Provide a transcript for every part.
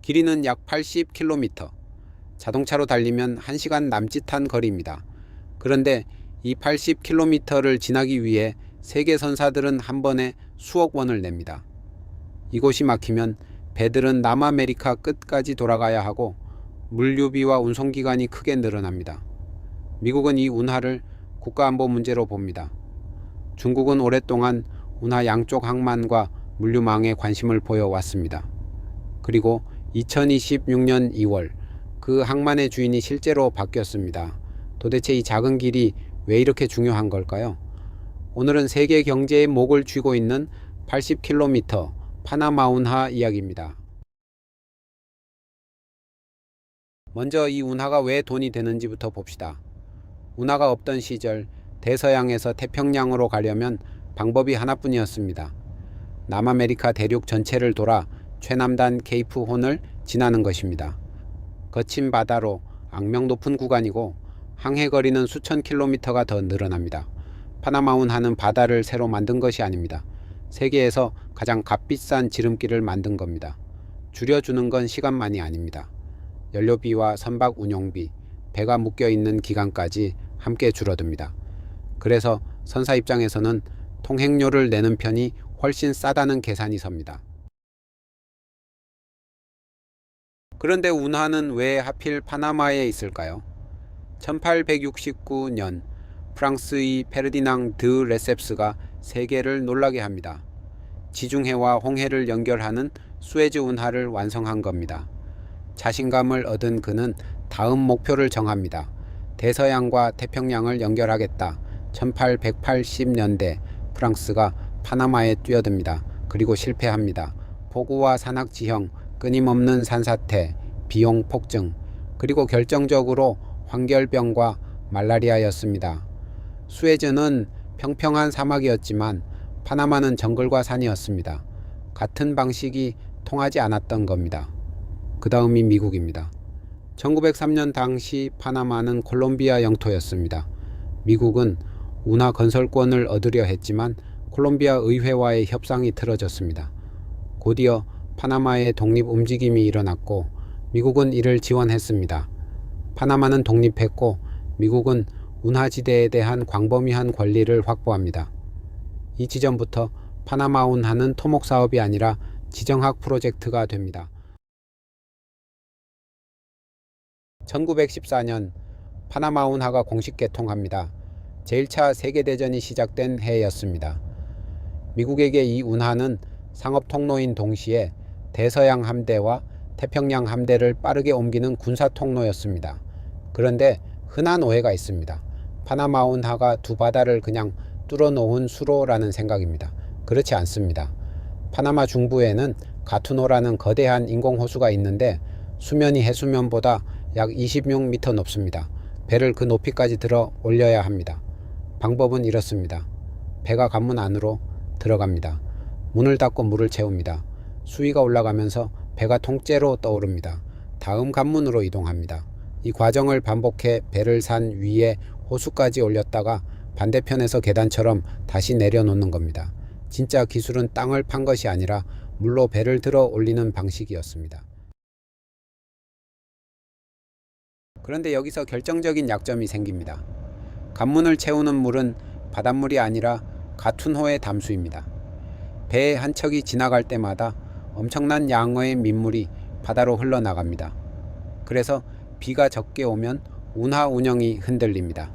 길이는 약 80km, 자동차로 달리면 1시간 남짓한 거리입니다. 그런데 이 80km를 지나기 위해 세계 선사들은 한 번에 수억 원을 냅니다. 이곳이 막히면 배들은 남아메리카 끝까지 돌아가야 하고 물류비와 운송기간이 크게 늘어납니다. 미국은 이 운하를 국가안보 문제로 봅니다. 중국은 오랫동안 운하 양쪽 항만과 물류망에 관심을 보여왔습니다. 그리고 2026년 2월 그 항만의 주인이 실제로 바뀌었습니다. 도대체 이 작은 길이 왜 이렇게 중요한 걸까요? 오늘은 세계 경제의 목을 쥐고 있는 80km 파나마 운하 이야기입니다. 먼저 이 운하가 왜 돈이 되는지부터 봅시다. 운하가 없던 시절 대서양에서 태평양으로 가려면 방법이 하나뿐이었습니다. 남아메리카 대륙 전체를 돌아 최남단 케이프 혼을 지나는 것입니다. 거친 바다로 악명 높은 구간이고 항해거리는 수천 킬로미터가 더 늘어납니다. 파나마 운하는 바다를 새로 만든 것이 아닙니다. 세계에서 가장 값비싼 지름길을 만든 겁니다. 줄여주는 건 시간만이 아닙니다. 연료비와 선박 운용비, 배가 묶여있는 기간까지 함께 줄어듭니다. 그래서 선사 입장에서는 통행료를 내는 편이 훨씬 싸다는 계산이 섭니다. 그런데 운하는 왜 하필 파나마에 있을까요? 1869년 프랑스의 페르디낭 드 레셉스가 세계를 놀라게 합니다. 지중해와 홍해를 연결하는 수에즈 운하를 완성한 겁니다. 자신감을 얻은 그는 다음 목표를 정합니다. 대서양과 태평양을 연결하겠다. 1880년대 프랑스가 파나마에 뛰어듭니다. 그리고 실패합니다. 폭우와 산악지형, 끊임없는 산사태, 비용 폭증, 그리고 결정적으로 황결병과 말라리아였습니다. 수에즈는 평평한 사막이었지만 파나마는 정글과 산이었습니다. 같은 방식이 통하지 않았던 겁니다. 그 다음이 미국입니다. 1903년 당시 파나마는 콜롬비아 영토였습니다. 미국은 운하 건설권을 얻으려 했지만 콜롬비아 의회와의 협상이 틀어졌습니다. 곧이어 파나마의 독립 움직임이 일어났고 미국은 이를 지원했습니다. 파나마는 독립했고 미국은 운하지대에 대한 광범위한 권리를 확보합니다. 이 지점부터 파나마 운하는 토목사업이 아니라 지정학 프로젝트가 됩니다. 1914년 파나마 운하가 공식 개통합니다. 제1차 세계대전이 시작된 해였습니다. 미국에게 이 운하는 상업 통로인 동시에 대서양 함대와 태평양 함대를 빠르게 옮기는 군사 통로였습니다. 그런데 흔한 오해가 있습니다. 파나마 운하가 두 바다를 그냥 뚫어놓은 수로라는 생각입니다. 그렇지 않습니다. 파나마 중부에는 가투노라는 거대한 인공호수가 있는데 수면이 해수면보다 약 26m 높습니다. 배를 그 높이까지 들어 올려야 합니다. 방법은 이렇습니다. 배가 관문 안으로 들어갑니다. 문을 닫고 물을 채웁니다. 수위가 올라가면서 배가 통째로 떠오릅니다. 다음 관문으로 이동합니다. 이 과정을 반복해 배를 산 위에 호수까지 올렸다가 반대편에서 계단처럼 다시 내려놓는 겁니다. 진짜 기술은 땅을 판 것이 아니라 물로 배를 들어 올리는 방식이었습니다. 그런데 여기서 결정적인 약점이 생깁니다. 관문을 채우는 물은 바닷물이 아니라 가툰호의 담수입니다. 배 한 척이 지나갈 때마다 엄청난 양의 민물이 바다로 흘러나갑니다. 그래서 비가 적게 오면 운하 운영이 흔들립니다.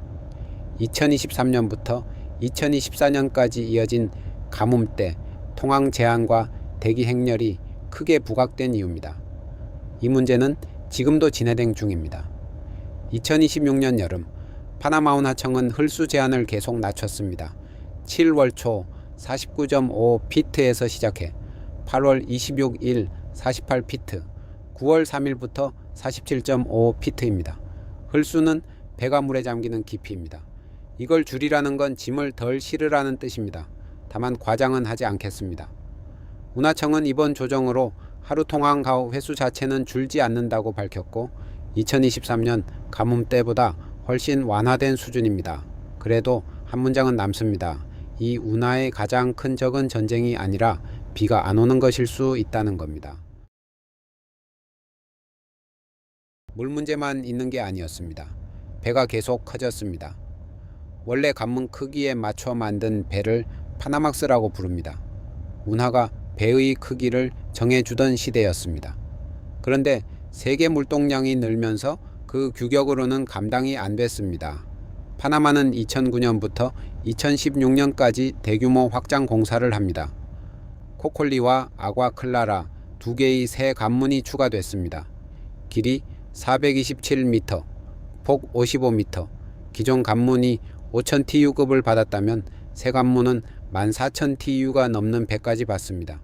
2023년부터 2024년까지 이어진 가뭄때 통항 제한과 대기 행렬이 크게 부각된 이유입니다. 이 문제는 지금도 진행된 중입니다. 2026년 여름 파나마 운하청은 흘수 제한을 계속 낮췄습니다. 7월 초 49.5피트에서 시작해 8월 26일 48피트, 9월 3일부터 47.5피트입니다. 흘수는 배가 물에 잠기는 깊이입니다. 이걸 줄이라는 건 짐을 덜 실으라는 뜻입니다. 다만 과장은 하지 않겠습니다. 운하청은 이번 조정으로 하루 통항 가후 횟수 자체는 줄지 않는다고 밝혔고 2023년 가뭄 때보다 훨씬 완화된 수준입니다. 그래도 한 문장은 남습니다. 이 운하의 가장 큰 적은 전쟁이 아니라 비가 안 오는 것일 수 있다는 겁니다. 물 문제만 있는 게 아니었습니다. 배가 계속 커졌습니다. 원래 관문 크기에 맞춰 만든 배를 파나막스라고 부릅니다. 운하가 배의 크기를 정해주던 시대였습니다. 그런데 세계 물동량이 늘면서 그 규격으로는 감당이 안 됐습니다. 파나마는 2009년부터 2016년까지 대규모 확장 공사를 합니다. 코콜리와 아과클라라 두 개의 새 관문이 추가됐습니다. 길이 427m, 폭 55m, 기존 관문이 5000TU급을 받았다면 새 관문은 14000TU가 넘는 배까지 받습니다.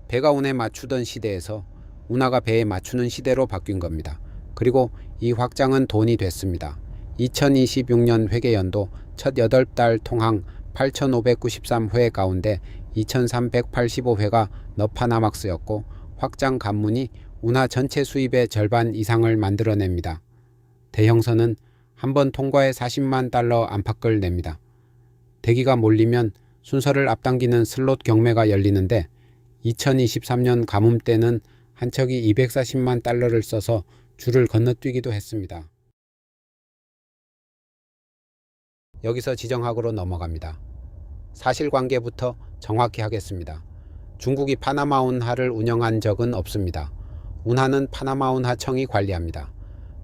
배가 운에 맞추던 시대에서 운하가 배에 맞추는 시대로 바뀐 겁니다. 그리고 이 확장은 돈이 됐습니다. 2026년 회계연도 첫 8달 통항 8593회 가운데 2385회가 너파나막스였고 확장 관문이 운하 전체 수입의 절반 이상을 만들어냅니다. 대형선은 한 번 통과에 40만 달러 안팎을 냅니다. 대기가 몰리면 순서를 앞당기는 슬롯 경매가 열리는데 2023년 가뭄 때는 한 척이 240만 달러를 써서 줄을 건너뛰기도 했습니다. 여기서 지정학으로 넘어갑니다. 사실관계부터 정확히 하겠습니다. 중국이 파나마 운하를 운영한 적은 없습니다. 운하는 파나마 운하청이 관리합니다.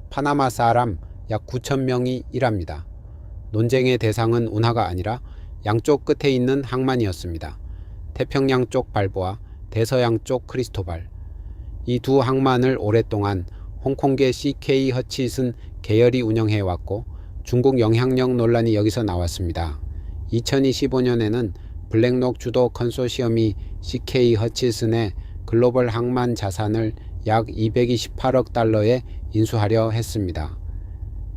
파나마 사람 약 9,000명이 일합니다. 논쟁의 대상은 운하가 아니라 양쪽 끝에 있는 항만이었습니다. 태평양 쪽 발보와 대서양 쪽 크리스토발. 이 두 항만을 오랫동안 홍콩계 CK 허치슨 계열이 운영해왔고 중국 영향력 논란이 여기서 나왔습니다. 2025년에는 블랙록 주도 컨소시엄이 CK 허치슨의 글로벌 항만 자산을 약 228억 달러에 인수하려 했습니다.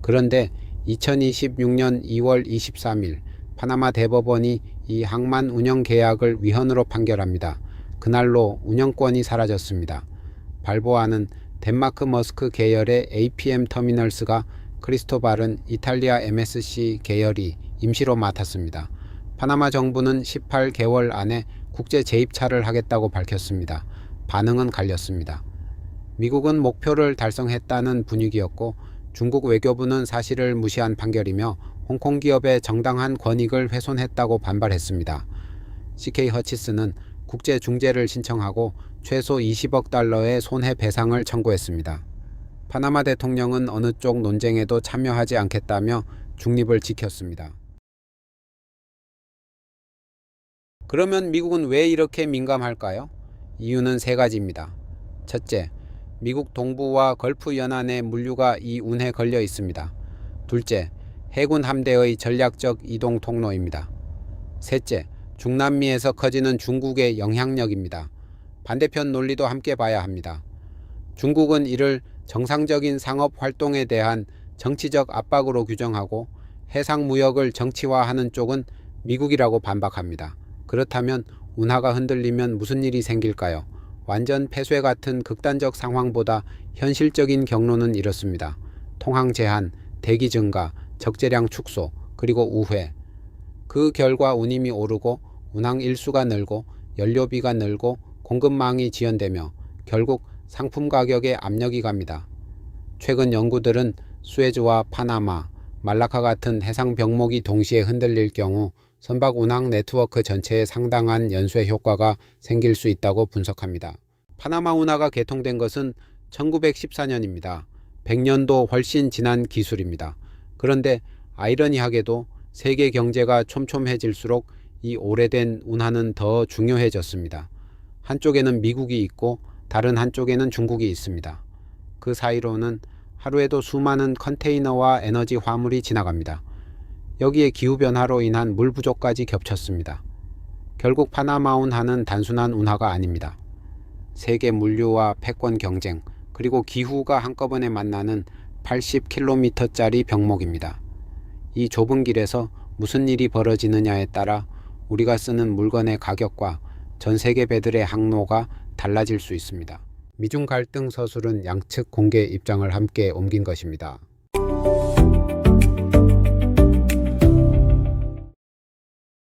그런데 2026년 2월 23일 파나마 대법원이 이 항만 운영 계약을 위헌으로 판결합니다. 그날로 운영권이 사라졌습니다. 발보아는 덴마크 머스크 계열의 APM 터미널스가 크리스토발은 이탈리아 MSC 계열이 임시로 맡았습니다. 파나마 정부는 18개월 안에 국제 재입찰을 하겠다고 밝혔습니다. 반응은 갈렸습니다. 미국은 목표를 달성했다는 분위기였고 중국 외교부는 사실을 무시한 판결이며 홍콩 기업의 정당한 권익을 훼손했다고 반발했습니다. CK 허치슨은 국제 중재를 신청하고 최소 20억 달러의 손해배상을 청구했습니다. 파나마 대통령은 어느 쪽 논쟁에도 참여하지 않겠다며 중립을 지켰습니다. 그러면 미국은 왜 이렇게 민감할까요? 이유는 세 가지입니다. 첫째, 미국 동부와 걸프 연안의 물류가 이 운에 걸려 있습니다. 둘째, 해군 함대의 전략적 이동 통로입니다. 셋째, 중남미에서 커지는 중국의 영향력입니다. 반대편 논리도 함께 봐야 합니다. 중국은 이를 정상적인 상업 활동에 대한 정치적 압박으로 규정하고 해상 무역을 정치화하는 쪽은 미국이라고 반박합니다. 그렇다면 운하가 흔들리면 무슨 일이 생길까요? 완전 폐쇄 같은 극단적 상황보다 현실적인 경로는 이렇습니다. 통항 제한, 대기 증가, 적재량 축소, 그리고 우회. 그 결과 운임이 오르고 운항 일수가 늘고 연료비가 늘고 공급망이 지연되며 결국 상품 가격에 압력이 갑니다. 최근 연구들은 수에즈와 파나마, 말라카 같은 해상 병목이 동시에 흔들릴 경우 선박 운항 네트워크 전체에 상당한 연쇄 효과가 생길 수 있다고 분석합니다. 파나마 운하가 개통된 것은 1914년입니다. 100년도 훨씬 지난 기술입니다. 그런데 아이러니하게도 세계 경제가 촘촘해질수록 이 오래된 운하는 더 중요해졌습니다. 한쪽에는 미국이 있고 다른 한쪽에는 중국이 있습니다. 그 사이로는 하루에도 수많은 컨테이너와 에너지 화물이 지나갑니다. 여기에 기후변화로 인한 물 부족까지 겹쳤습니다. 결국 파나마 운하는 단순한 운하가 아닙니다. 세계 물류와 패권 경쟁, 그리고 기후가 한꺼번에 만나는 80km짜리 병목입니다. 이 좁은 길에서 무슨 일이 벌어지느냐에 따라 우리가 쓰는 물건의 가격과 전 세계 배들의 항로가 달라질 수 있습니다. 미중 갈등 서술은 양측 공개 입장을 함께 옮긴 것입니다.